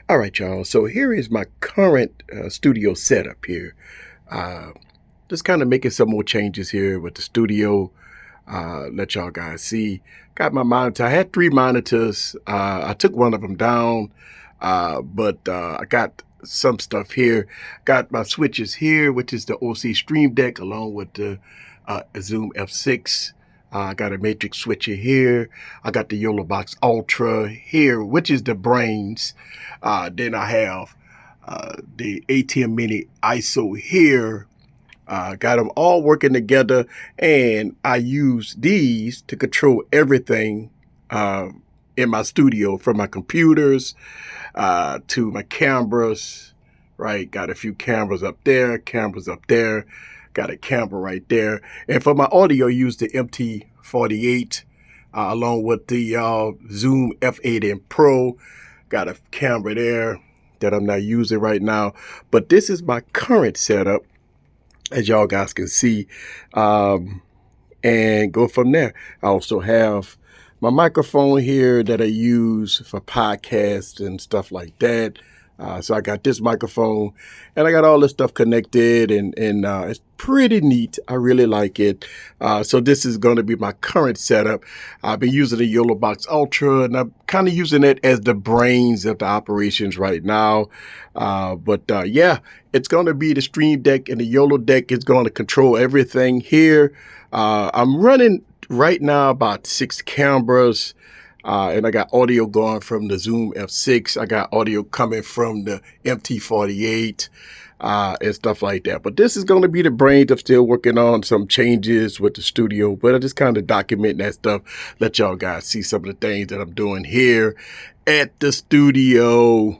All right, y'all. So here is my current studio setup here. Uh, just kind of making some more changes here with the studio. Let y'all guys see. Got my monitor. I had three monitors. I took one of them down, but I got some stuff here. Got my switches here, which is the OC Stream Deck along with the Zoom F6. I got a matrix switcher here. I got the YOLO Box Ultra here, which is the brains. Then I have the ATM Mini ISO here. Got them all working together, and I use these to control everything in my studio, from my computers to my cameras. Right, got a few cameras up there, got a camera right there. And for my audio, I use the MT48 along with the Zoom F8N Pro. Got a camera there that I'm not using right now. But this is my current setup, as y'all guys can see, and go from there. I also have my microphone here that I use for podcasts and stuff like that. So I got this microphone, and I got all this stuff connected, and it's pretty neat. I really like it. So this is going to be my current setup. I've been using the YOLO Box Ultra, and I'm kind of using it as the brains of the operations right now. But yeah, it's going to be the Stream Deck, and the YOLO Deck is going to control everything here. I'm running right now about 6 cameras. And I got audio going from the Zoom F6. I got audio coming from the MT48 and stuff like that. But this is going to be the brains. I'm still working on some changes with the studio, but I just kind of document that stuff. Let y'all guys see some of the things that I'm doing here at the studio.